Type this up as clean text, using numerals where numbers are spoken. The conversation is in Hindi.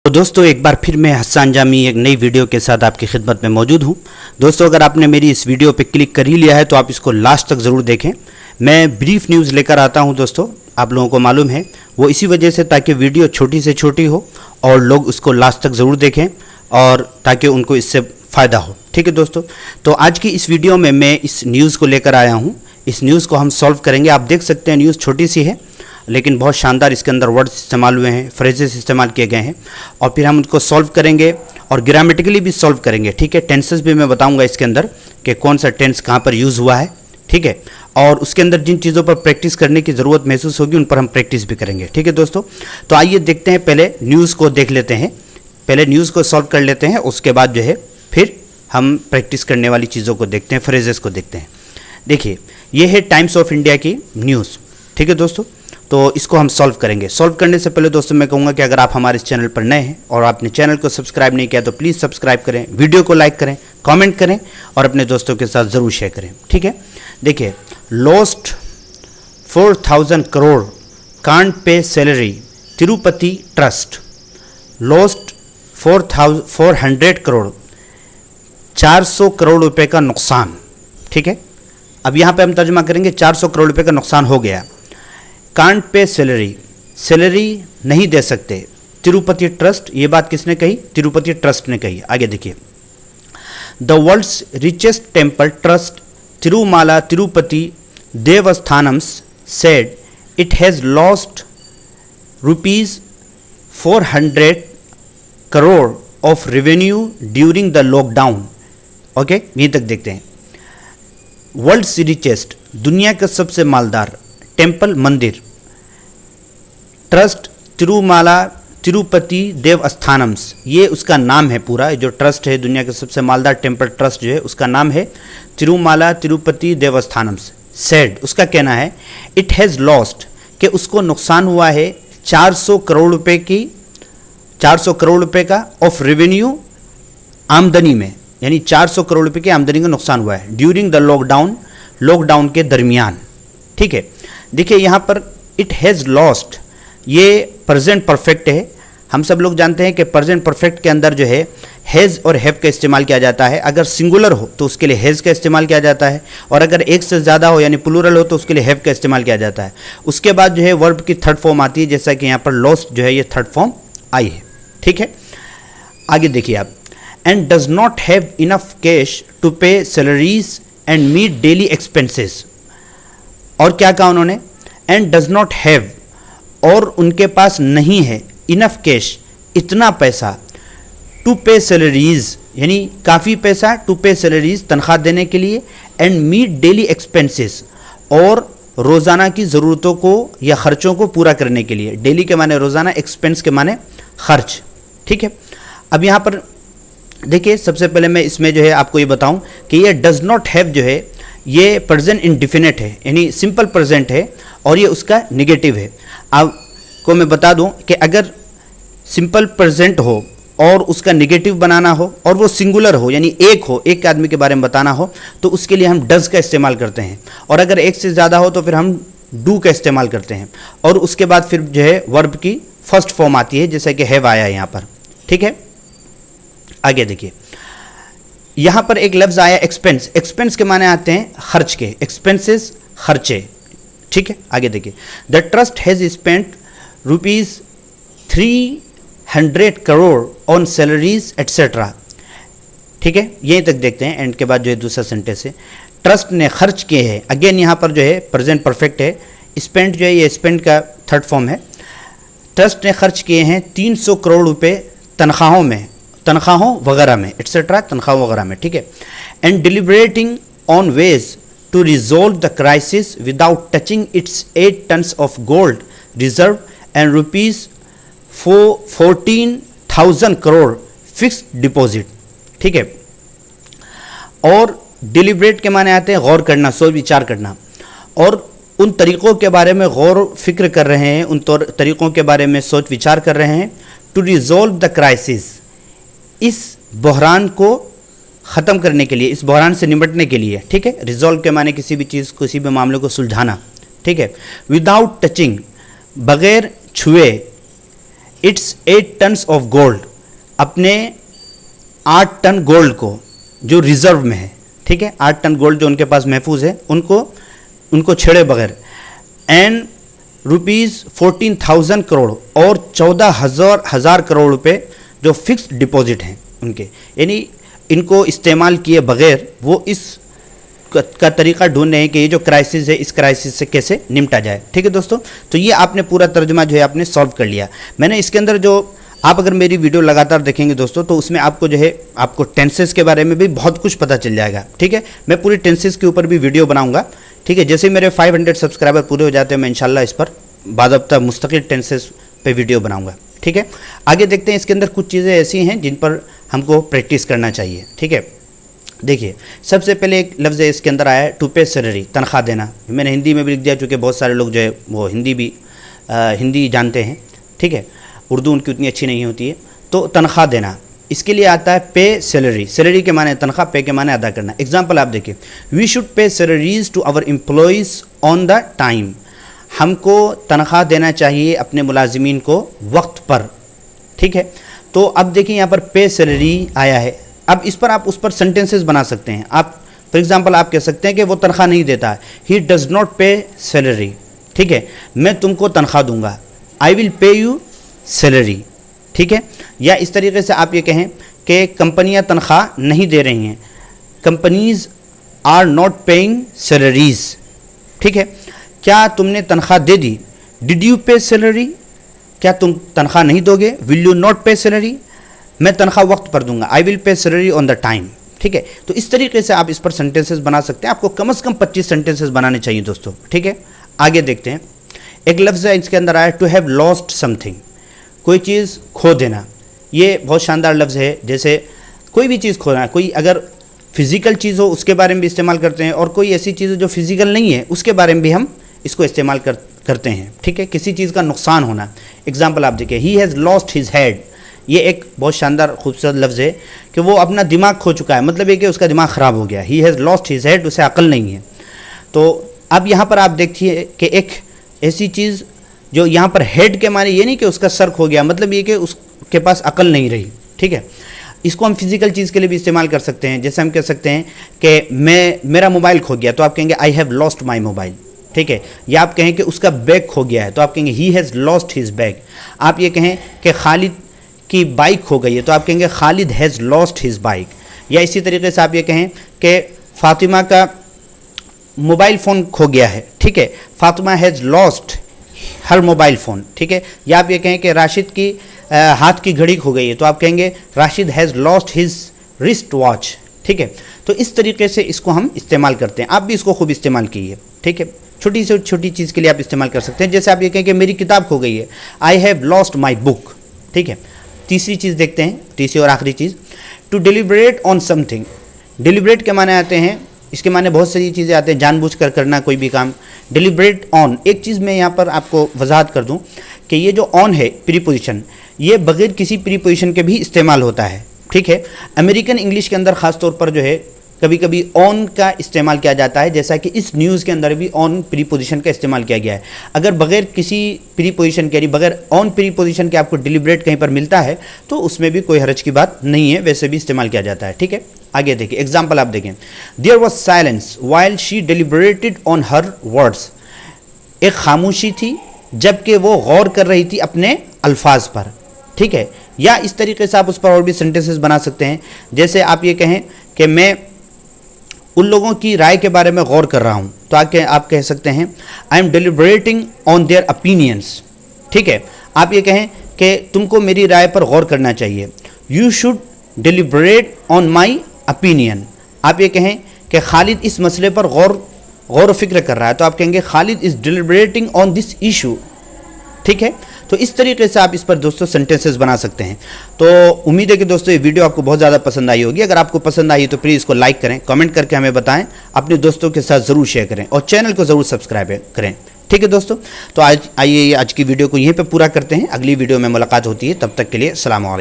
तो दोस्तों एक बार फिर मैं हसन जामी एक नई वीडियो के साथ आपकी खिदमत में मौजूद हूं। दोस्तों अगर आपने मेरी इस वीडियो पे क्लिक कर ही लिया है तो आप इसको लास्ट तक ज़रूर देखें। मैं ब्रीफ न्यूज़ लेकर आता हूं दोस्तों, आप लोगों को मालूम है वो इसी वजह से ताकि वीडियो छोटी से छोटी हो और लोग उसको लास्ट तक ज़रूर देखें और ताकि उनको इससे फ़ायदा हो। ठीक है दोस्तों, तो आज की इस वीडियो में मैं इस न्यूज़ को लेकर आया हूँ। इस न्यूज़ को हम सॉल्व करेंगे। आप देख सकते हैं न्यूज़ छोटी सी है लेकिन बहुत शानदार इसके अंदर वर्ड्स इस्तेमाल हुए हैं, फ्रेजेस इस्तेमाल किए गए हैं और फिर हम उनको सॉल्व करेंगे और ग्रामेटिकली भी सॉल्व करेंगे। ठीक है, टेंसेस भी मैं बताऊंगा इसके अंदर कि कौन सा टेंस कहाँ पर यूज़ हुआ है। ठीक है, और उसके अंदर जिन चीज़ों पर प्रैक्टिस करने की ज़रूरत महसूस होगी उन पर हम प्रैक्टिस भी करेंगे। ठीक है दोस्तों, तो आइए देखते हैं, पहले न्यूज़ को देख लेते हैं, पहले न्यूज़ को सॉल्व कर लेते हैं, उसके बाद जो है फिर हम प्रैक्टिस करने वाली चीज़ों को देखते हैं, फ्रेजेस को देखते हैं। देखिए ये है टाइम्स ऑफ इंडिया की न्यूज़। ठीक है दोस्तों, तो इसको हम सॉल्व करेंगे। सॉल्व करने से पहले दोस्तों मैं कहूँगा कि अगर आप हमारे इस चैनल पर नए हैं और आपने चैनल को सब्सक्राइब नहीं किया तो प्लीज़ सब्सक्राइब करें, वीडियो को लाइक करें, कमेंट करें और अपने दोस्तों के साथ ज़रूर शेयर करें। ठीक है, देखिए lost 4000 crore can't pay salary Tirupati trust. Lost 400 crore 400 crore रुपए का नुकसान। ठीक है, अब यहाँ पे हम तर्जुमा करेंगे 400 करोड़ रुपए का नुकसान हो गया। कांट पे सैलरी, सैलरी नहीं दे सकते। तिरुपति ट्रस्ट, ये बात किसने कही? तिरुपति ट्रस्ट ने कही। आगे देखिए, the world's richest temple trust Tirumala Tirupati Devasthanams said it has lost ₹400 crore of revenue during the lockdown. Okay, यहीं तक देखते हैं। वर्ल्ड्स रिचेस्ट, दुनिया का सबसे मालदार, टेम्पल मंदिर, ट्रस्ट तिरुमाला तिरुपति देवस्थानम्स, ये उसका नाम है पूरा। जो ट्रस्ट है दुनिया के सबसे मालदार टेम्पल ट्रस्ट जो है उसका नाम है तिरुमाला तिरुपति देवस्थानम्स। सेड, उसका कहना है इट हैज़ लॉस्ट, कि उसको नुकसान हुआ है 400 करोड़ रुपए की, 400 करोड़ रुपए का ऑफ रेवेन्यू, आमदनी में, यानी 400 करोड़ रुपए की आमदनी का नुकसान हुआ है ड्यूरिंग द लॉकडाउन, लॉकडाउन के दरमियान। ठीक है, देखिए यहाँ पर इट हैज़ लॉस्ट, ये प्रेजेंट परफेक्ट है। हम सब लोग जानते हैं कि प्रेजेंट परफेक्ट के अंदर जो है हैज़ और हैव का इस्तेमाल किया जाता है। अगर सिंगुलर हो तो उसके लिए हैज़ का इस्तेमाल किया जाता है और अगर एक से ज़्यादा हो यानी प्लूरल हो तो उसके लिए हैव का इस्तेमाल किया जाता है। उसके बाद जो है वर्ब की थर्ड फॉर्म आती है, जैसा कि यहाँ पर लॉस्ट जो है ये थर्ड फॉर्म आई है। ठीक है, आगे देखिए आप, and does not have enough cash to pay salaries and meet daily expenses. और क्या कहा उन्होंने? एंड डज नॉट हैव, और उनके पास नहीं है, इनफ कैश, इतना पैसा, टू पे सैलरीज, यानी काफ़ी पैसा, टू पे सैलरीज, तनख्वाह देने के लिए, एंड मीट डेली एक्सपेंसेस, और रोज़ाना की ज़रूरतों को या ख़र्चों को पूरा करने के लिए। डेली के माने रोज़ाना, एक्सपेंस के माने खर्च। ठीक है, अब यहाँ पर देखिए सबसे पहले मैं इसमें जो है आपको ये बताऊं कि ये डज नॉट हैव जो है ये प्रेजेंट इंडिफिनिट है, यानी सिंपल प्रेजेंट है और ये उसका निगेटिव है। आपको मैं बता दूं कि अगर सिंपल प्रेजेंट हो और उसका निगेटिव बनाना हो और वो सिंगुलर हो यानी एक हो, एक आदमी के बारे में बताना हो तो उसके लिए हम डज का इस्तेमाल करते हैं, और अगर एक से ज़्यादा हो तो फिर हम डू का इस्तेमाल करते हैं, और उसके बाद फिर जो है वर्ब की फर्स्ट फॉर्म आती है जैसे कि हैव आया यहाँ पर। ठीक है, आगे देखिए, यहां पर एक लफ्ज आया एक्सपेंस। एक्सपेंस के माने आते हैं खर्च के, एक्सपेंसेस खर्चे। ठीक है, आगे देखिए, the trust has spent ₹300 crore on salaries etcetera. ठीक है, यहीं तक देखते हैं, एंड के बाद जो है दूसरा सेंटेंस है, ट्रस्ट ने खर्च किए हैं। अगेन यहां पर जो है प्रेजेंट परफेक्ट है, स्पेंट जो है ये स्पेंट का थर्ड फॉर्म है। ट्रस्ट ने खर्च किए हैं 300 करोड़ रुपए तनख्वाहों में, तनख्वाहों वगैरह में, एटसेट्रा, तनख्वाहों वगैरह में। ठीक है, and deliberating on ways to resolve the crisis without touching its 8 tonnes of gold reserve and ₹14,000 crore fixed deposit. ठीक है, और डिलिब्रेट के माने आते हैं गौर करना, सोच विचार करना, और उन तरीक़ों के बारे में गौर फिक्र कर रहे हैं, उन तरीक़ों के बारे में सोच विचार कर रहे हैं। टू रिजोल्व द क्राइसिस, इस बहरान को ख़त्म करने के लिए, इस बहरान से निपटने के लिए। ठीक है, रिजॉल्व के माने किसी भी चीज़, किसी भी मामले को सुलझाना। ठीक है, विदाउट टचिंग, बग़ैर छुए, इट्स 8 टन्स ऑफ गोल्ड, अपने 8 टन गोल्ड को जो रिजर्व में है, ठीक है, 8 टन गोल्ड जो उनके पास महफूज है उनको छेड़े बगैर, एंड ₹14,000 करोड़ और 14,000 करोड़ रुपए जो फिक्स्ड डिपॉजिट हैं उनके, यानी इनको इस्तेमाल किए बगैर वो इस का तरीका ढूंढ रहे हैं कि ये जो क्राइसिस है इस क्राइसिस से कैसे निपटा जाए। ठीक है दोस्तों, तो ये आपने पूरा तर्जुमा जो है आपने सॉल्व कर लिया। मैंने इसके अंदर जो आप अगर मेरी वीडियो लगातार देखेंगे दोस्तों तो उसमें आपको जो है आपको टेंसेस के बारे में भी बहुत कुछ पता चल जाएगा। ठीक है, मैं पूरी टेंसेस के ऊपर भी वीडियो बनाऊंगा। ठीक है, जैसे मेरे 500 सब्सक्राइबर पूरे हो जाते हैं मैं इंशाल्लाह इस पर बाज़ाब्ता मुस्तकिल टेंसेस पे वीडियो बनाऊंगा। ठीक है, आगे देखते हैं। इसके अंदर कुछ चीज़ें ऐसी हैं जिन पर हमको प्रैक्टिस करना चाहिए। ठीक है, देखिए सबसे पहले एक लफ्ज़ है इसके अंदर आया है टू पे सैलरी, तनख्वाह देना। मैंने हिंदी में भी लिख दिया चूँकि बहुत सारे लोग जो है वो हिंदी जानते हैं। ठीक है, उर्दू उनकी उतनी अच्छी नहीं होती है। तो तनख्वाह देना, इसके लिए आता है पे सैलरी। सैलरी के माने तनख्वाह, पे के माने अदा करना। एग्जाम्पल आप देखिए, we should pay salaries to our employees on the time. हमको तनख्वाह देना चाहिए अपने मुलाजिमीन को वक्त पर। ठीक है, तो अब देखिए यहाँ पर पे सैलरी आया है। अब इस पर आप उस पर सेंटेंसेस बना सकते हैं। आप फॉर एग्जांपल आप कह सकते हैं कि वो तनख्वाह नहीं देता है, he does not pay salary. ठीक है, मैं तुमको तनख्वाह दूंगा, आई विल पे यू सैलरी। ठीक है, या इस तरीके से आप ये कहें कि कंपनियां तनख्वाह नहीं दे रही हैं, companies are not paying salaries. ठीक है, क्या तुमने तनख्वाह दे दी, डिड यू पे सैलरी, क्या तुम तनख्वाह नहीं दोगे, will you not pay salary, मैं तनख्वाह वक्त पर दूंगा, I will pay salary on the time. ठीक है, तो इस तरीके से आप इस पर सेंटेंसेस बना सकते हैं। आपको कम से कम 25 सेंटेंसेस बनाने चाहिए दोस्तों। ठीक है, आगे देखते हैं। एक लफ्ज़ है इसके अंदर आया टू हैव लॉस्ट समथिंग, कोई चीज़ खो देना। ये बहुत शानदार लफ्ज़ है। जैसे कोई भी चीज़ खोना, कोई अगर फिज़िकल चीज़ हो उसके बारे में भी इस्तेमाल करते हैं, और कोई ऐसी चीज़ जो फिज़िकल नहीं है उसके बारे में भी हम इसको इस्तेमाल करते हैं। ठीक है, किसी चीज़ का नुकसान होना। एग्जाम्पल आप देखिए, he has lost his head. ये एक बहुत शानदार खूबसूरत लफ्ज़ है कि वो अपना दिमाग खो चुका है, मतलब ये कि उसका दिमाग ख़राब हो गया। He has lost his head, उसे अकल नहीं है। तो अब यहाँ पर आप देखिए कि एक ऐसी चीज़ जो यहाँ पर हेड के माने ये नहीं कि उसका सर खो गया, मतलब ये कि उसके पास अकल नहीं रही। ठीक है, इसको हम फिज़िकल चीज़ के लिए भी इस्तेमाल कर सकते हैं। जैसे हम कह सकते हैं कि मेरा मोबाइल खो गया, तो आप कहेंगे I have lost my mobile. ठीक है, या आप कहें कि उसका बैग खो गया है, तो आप कहेंगे he has lost his bag. आप ये कहें कि खालिद की बाइक खो गई है, तो आप कहेंगे Khalid has lost his bike. या इसी तरीके से आप ये कहें कि फातिमा का मोबाइल फ़ोन खो गया है। ठीक है, Fatima has lost her mobile phone. ठीक है, या आप ये कहें कि राशिद की हाथ की घड़ी खो गई है, तो आप कहेंगे Rashid has lost his wrist watch. ठीक है, तो इस तरीके से इसको हम इस्तेमाल करते हैं। आप भी इसको खूब इस्तेमाल कीजिए। ठीक है, छोटी से छोटी चीज़ के लिए आप इस्तेमाल कर सकते हैं। जैसे आप ये कहें कि मेरी किताब खो गई है, I have lost my book. ठीक है, तीसरी चीज़ देखते हैं, तीसरी और आखिरी चीज़, टू डिलिब्रेट ऑन समथिंग। डिलिब्रेट के माने आते हैं, इसके माने बहुत सारी चीज़ें आते हैं, जानबूझकर करना कोई भी काम। डिलिब्रेट ऑन, एक चीज़ मैं यहाँ पर आपको वजाहत कर दूँ कि ये जो ऑन है प्रीपोजिशन, ये बगैर किसी प्रीपोजिशन के भी इस्तेमाल होता है। ठीक है, अमेरिकन इंग्लिश के अंदर ख़ास तौर पर जो है कभी कभी ऑन का इस्तेमाल किया जाता है, जैसा कि इस न्यूज़ के अंदर भी ऑन प्रीपोजिशन का इस्तेमाल किया गया है। अगर बगैर किसी प्रीपोजिशन के, यानी बगैर ऑन प्रीपोजिशन के आपको डिलिब्रेट कहीं पर मिलता है तो उसमें भी कोई हरज की बात नहीं है, वैसे भी इस्तेमाल किया जाता है। ठीक है, आगे देखिए, एग्जाम्पल आप देखें, there was silence while she deliberated on her words. एक खामोशी थी जबकि वो गौर कर रही थी अपने अल्फाज पर। ठीक है, या इस तरीके से आप उस पर और भी सेंटेंसेस बना सकते हैं। जैसे आप ये कहें कि मैं उन लोगों की राय के बारे में गौर कर रहा हूँ, तो आप कह सकते हैं I am deliberating on their opinions. ठीक है, आप ये कहें कि तुमको मेरी राय पर गौर करना चाहिए, you should deliberate on my opinion. आप ये कहें कि खालिद इस मसले पर गौर फिक्र कर रहा है, तो आप कहेंगे Khalid is deliberating on this issue. ठीक है, तो इस तरीके से आप इस पर दोस्तों सेंटेंसेस बना सकते हैं। तो उम्मीद है कि दोस्तों ये वीडियो आपको बहुत ज़्यादा पसंद आई होगी। अगर आपको पसंद आई तो प्लीज़ इसको लाइक करें, कमेंट करके हमें बताएं, अपने दोस्तों के साथ ज़रूर शेयर करें और चैनल को ज़रूर सब्सक्राइब करें। ठीक है दोस्तों, तो आइए आज की वीडियो को यहीं पर पूरा करते हैं। अगली वीडियो में मुलाकात होती है, तब तक के लिए अस्सलाम वालेकुम।